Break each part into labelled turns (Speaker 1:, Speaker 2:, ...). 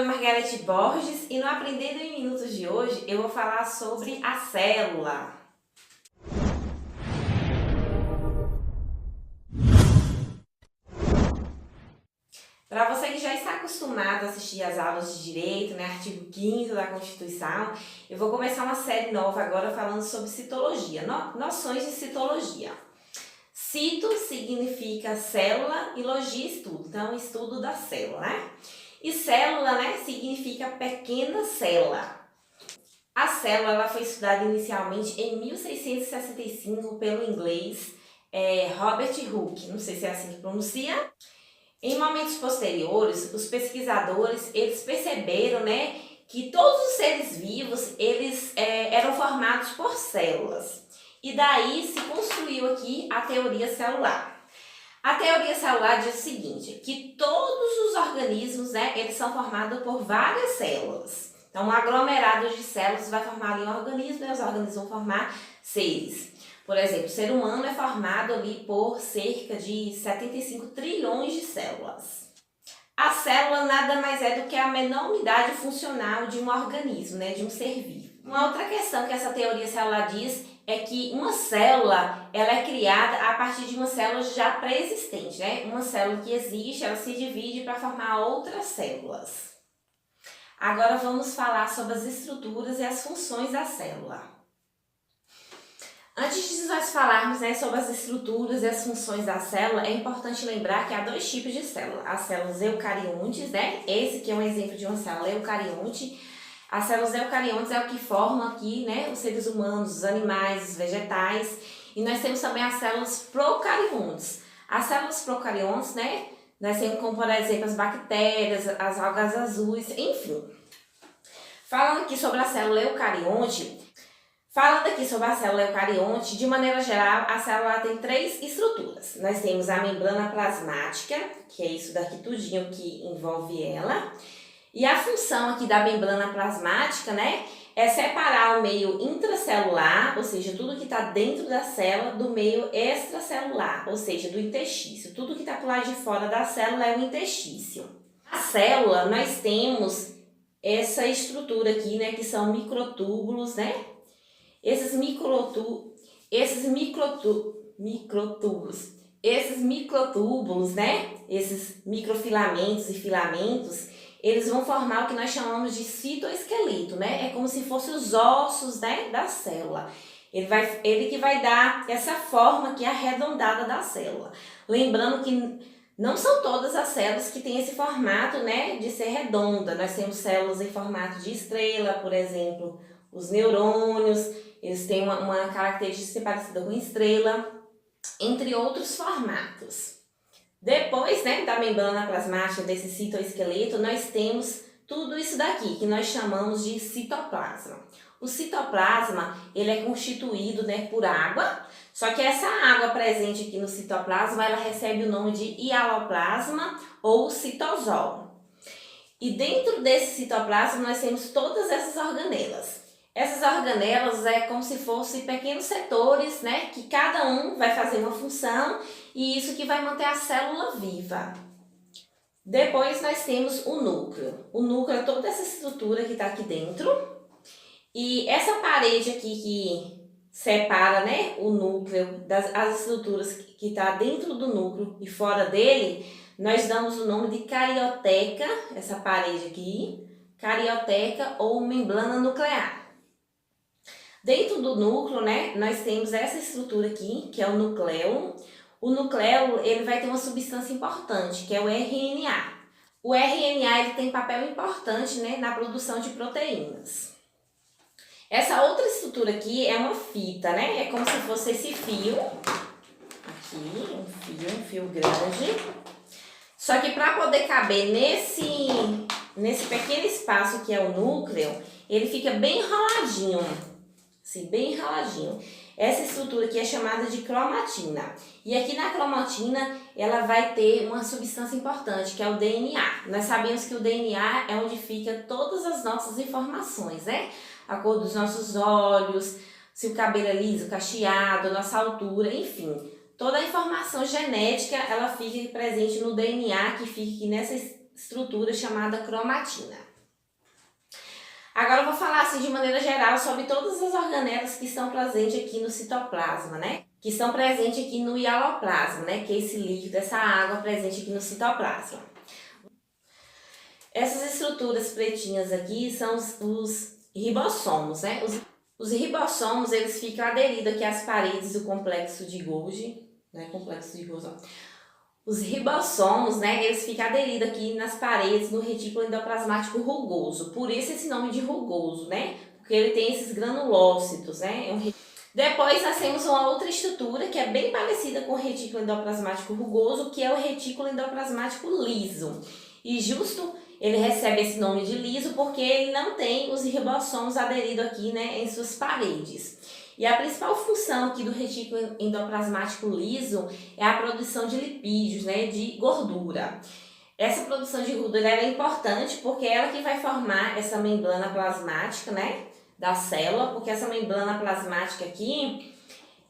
Speaker 1: nome é Margarete Borges e no Aprendendo em Minutos de hoje eu vou falar sobre a célula. Para você que já está acostumado a assistir às aulas de Direito, artigo 5º da Constituição, eu vou começar uma série nova agora falando sobre citologia, noções de citologia. Cito significa célula e logia estudo, então estudo da célula, E célula, significa pequena célula. A célula ela foi estudada inicialmente em 1665 pelo inglês Robert Hooke, não sei se é assim que pronuncia. Em momentos posteriores, os pesquisadores eles perceberam que todos os seres vivos eles eram formados por células. E daí se construiu aqui a teoria celular. A teoria celular diz o seguinte, que todos os organismos eles são formados por várias células. Então, um aglomerado de células vai formar ali um organismo e os organismos vão formar seres. Por exemplo, o ser humano é formado ali por cerca de 75 trilhões de células. A célula nada mais é do que a menor unidade funcional de um organismo, de um ser vivo. Uma outra questão que essa teoria celular diz é que uma célula ela é criada a partir de uma célula já pré-existente. Uma célula que existe, ela se divide para formar outras células. Agora vamos falar sobre as estruturas e as funções da célula. Antes de nós falarmos sobre as estruturas e as funções da célula, é importante lembrar que há dois tipos de célula. As células eucariontes, esse aqui é um exemplo de uma célula eucarionte. As células eucariontes é o que formam aqui, os seres humanos, os animais, os vegetais. E nós temos também as células procariontes. As células procariontes, nós temos como, por exemplo, as bactérias, as algas azuis, enfim. Falando aqui sobre a célula eucarionte, de maneira geral, a célula tem três estruturas. Nós temos a membrana plasmática, que é isso daqui tudinho que envolve ela. E a função aqui da membrana plasmática, é separar o meio intracelular, ou seja, tudo que está dentro da célula, do meio extracelular, ou seja, do interstício. Tudo que está por lá de fora da célula é o interstício. A célula, nós temos essa estrutura aqui, que são microtúbulos, Esses microtúbulos, esses microfilamentos e filamentos, eles vão formar o que nós chamamos de citoesqueleto, É como se fossem os ossos, da célula. Ele que vai dar essa forma aqui arredondada da célula. Lembrando que não são todas as células que têm esse formato, de ser redonda. Nós temos células em formato de estrela, por exemplo, os neurônios, eles têm uma característica parecida com estrela, entre outros formatos. Depois, da membrana plasmática, desse citoesqueleto, nós temos tudo isso daqui, que nós chamamos de citoplasma. O citoplasma, ele é constituído, por água, só que essa água presente aqui no citoplasma, ela recebe o nome de hialoplasma ou citosol. E dentro desse citoplasma, nós temos todas essas organelas. Essas organelas é como se fossem pequenos setores, que cada um vai fazer uma função e isso que vai manter a célula viva. Depois nós temos o núcleo. O núcleo é toda essa estrutura que está aqui dentro. E essa parede aqui que separa, o núcleo das estruturas que está dentro do núcleo e fora dele, nós damos o nome de carioteca, essa parede aqui, carioteca ou membrana nuclear. Dentro do núcleo, nós temos essa estrutura aqui, que é o nucleolo. O nucleolo, ele vai ter uma substância importante, que é o RNA. O RNA, ele tem papel importante, na produção de proteínas. Essa outra estrutura aqui é uma fita, É como se fosse esse fio. Aqui, um fio grande. Só que para poder caber nesse pequeno espaço que é o núcleo, ele fica bem enroladinho. Bem enroladinho. Essa estrutura aqui é chamada de cromatina. E aqui na cromatina, ela vai ter uma substância importante, que é o DNA. Nós sabemos que o DNA é onde fica todas as nossas informações, A cor dos nossos olhos, se o cabelo é liso, cacheado, a nossa altura, enfim. Toda a informação genética, ela fica presente no DNA, que fica aqui nessa estrutura chamada cromatina. Agora eu vou falar assim de maneira geral sobre todas as organelas que estão presentes aqui no citoplasma, né? Que estão presentes aqui no hialoplasma, né? Que é esse líquido, essa água presente aqui no citoplasma. Essas estruturas pretinhas aqui são os ribossomos, né? Os ribossomos, eles ficam aderidos aqui às paredes do complexo de Golgi, né? Complexo de Golgi. Os ribossomos, né, eles ficam aderidos aqui nas paredes do retículo endoplasmático rugoso. Por isso esse nome de rugoso, né? Porque ele tem esses granulócitos, né? Depois nós temos uma outra estrutura que é bem parecida com o retículo endoplasmático rugoso, que é o retículo endoplasmático liso. E justo ele recebe esse nome de liso porque ele não tem os ribossomos aderidos aqui, né, em suas paredes. E a principal função aqui do retículo endoplasmático liso é a produção de lipídios, né, de gordura. Essa produção de gordura é importante porque é ela que vai formar essa membrana plasmática, né, da célula, porque essa membrana plasmática aqui,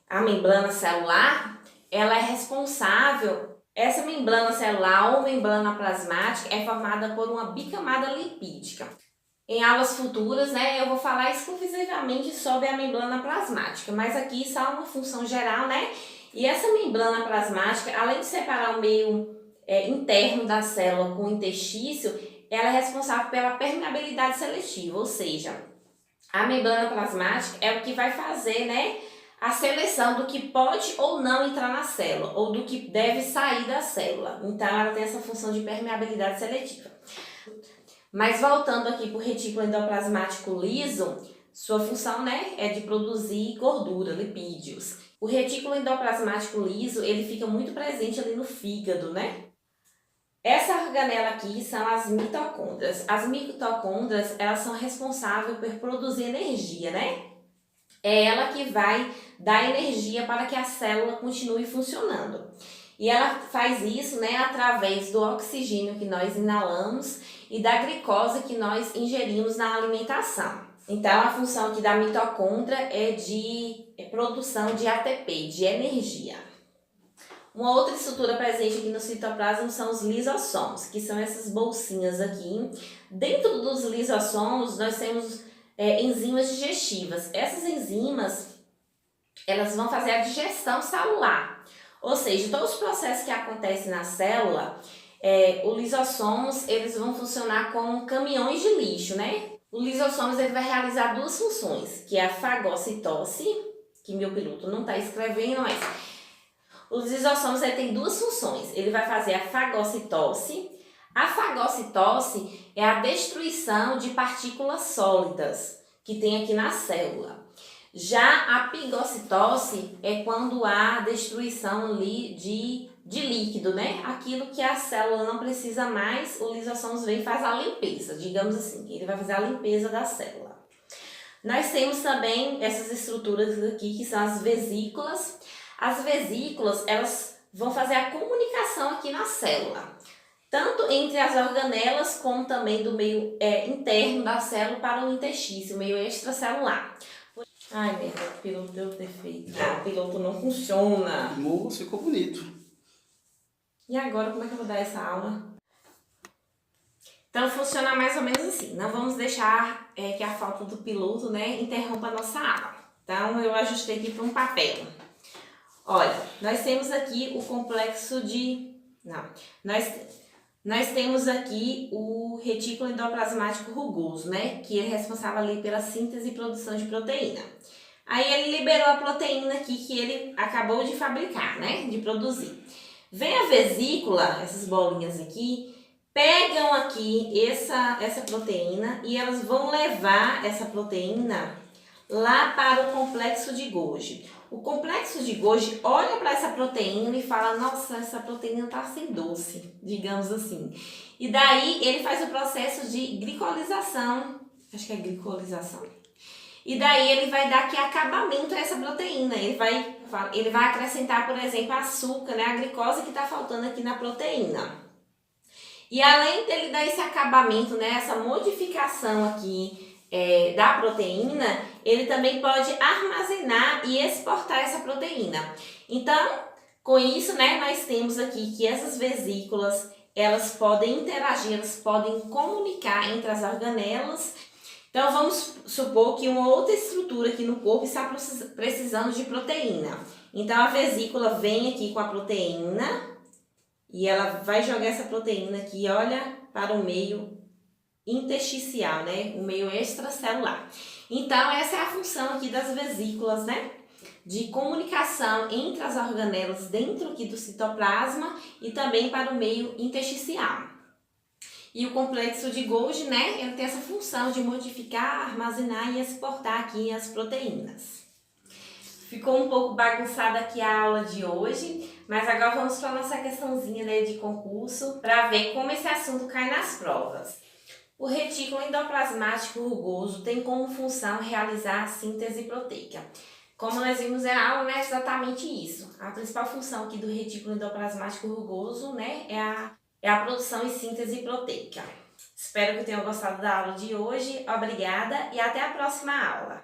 Speaker 1: a membrana celular, ela é responsável, essa membrana celular ou membrana plasmática é formada por uma bicamada lipídica. Em aulas futuras, né, eu vou falar exclusivamente sobre a membrana plasmática, mas aqui só uma função geral, né? E essa membrana plasmática, além de separar o meio interno da célula com o interstício, ela é responsável pela permeabilidade seletiva, ou seja, a membrana plasmática é o que vai fazer, né, a seleção do que pode ou não entrar na célula, ou do que deve sair da célula. Então, ela tem essa função de permeabilidade seletiva. Mas voltando aqui para o retículo endoplasmático liso, sua função, né, é de produzir gordura, lipídios. O retículo endoplasmático liso, ele fica muito presente ali no fígado, né? Essa organela aqui são as mitocôndrias. As mitocôndrias, elas são responsáveis por produzir energia, né? É ela que vai dar energia para que a célula continue funcionando. E ela faz isso, né, através do oxigênio que nós inalamos e da glicose que nós ingerimos na alimentação. Então, a função aqui da mitocôndria é de produção de ATP, de energia. Uma outra estrutura presente aqui no citoplasma são os lisossomos, que são essas bolsinhas aqui. Dentro dos lisossomos, nós temos enzimas digestivas. Essas enzimas, elas vão fazer a digestão celular. Ou seja, todos os processos que acontecem na célula, os lisossomos, eles vão funcionar como caminhões de lixo, né? O lisossomos, ele vai realizar duas funções, que é a fagocitose, que meu piloto não está escrevendo, mas os lisossomos, ele tem duas funções. Ele vai fazer a fagocitose. A fagocitose é a destruição de partículas sólidas que tem aqui na célula. Já a pigocitose é quando há destruição ali de líquido, né? Aquilo que a célula não precisa mais, o lisossomos vem e faz a limpeza, digamos assim. Ele vai fazer a limpeza da célula. Nós temos também essas estruturas aqui que são as vesículas. As vesículas, elas vão fazer a comunicação aqui na célula, tanto entre as organelas como também do meio interno da célula para o interstício, o meio extracelular. Ai, meu Deus, o piloto deu defeito. O piloto não funciona.
Speaker 2: Moço, ficou bonito.
Speaker 1: E agora, como é que eu vou dar essa aula? Então, funciona mais ou menos assim. Não vamos deixar que a falta do piloto, né, interrompa a nossa aula. Então, eu ajustei aqui para um papel. Olha, nós temos aqui o complexo de... Não, nós temos aqui o retículo endoplasmático rugoso, né? Que é responsável ali pela síntese e produção de proteína. Aí ele liberou a proteína aqui que ele acabou de fabricar, né? De produzir. Vem a vesícula, essas bolinhas aqui, pegam aqui essa proteína e elas vão levar essa proteína lá para o complexo de Golgi. O complexo de Golgi olha para essa proteína e fala, nossa, essa proteína está sem doce, digamos assim. E daí ele faz o processo de glicolização, acho que é glicolização. E daí ele vai dar aqui acabamento a essa proteína. Ele vai acrescentar, por exemplo, açúcar, né, a glicose que está faltando aqui na proteína. E além dele dar esse acabamento, né, essa modificação aqui da proteína, ele também pode armazenar e exportar essa proteína. Então, com isso, né, nós temos aqui que essas vesículas, elas podem interagir, elas podem comunicar entre as organelas Então, vamos supor que uma outra estrutura aqui no corpo está precisando de proteína. Então, a vesícula vem aqui com a proteína e ela vai jogar essa proteína aqui, olha, para o meio intersticial, né? O meio extracelular. Então, essa é a função aqui das vesículas, né? De comunicação entre as organelas dentro aqui do citoplasma e também para o meio intersticial. E o complexo de Golgi, né, ele tem essa função de modificar, armazenar e exportar aqui as proteínas. Ficou um pouco bagunçada aqui a aula de hoje, mas agora vamos para a nossa questãozinha, né, de concurso para ver como esse assunto cai nas provas. O retículo endoplasmático rugoso tem como função realizar a síntese proteica. Como nós vimos na aula, né, exatamente isso. A principal função aqui do retículo endoplasmático rugoso, né, é a produção e síntese proteica. Espero que tenham gostado da aula de hoje. Obrigada e até a próxima aula.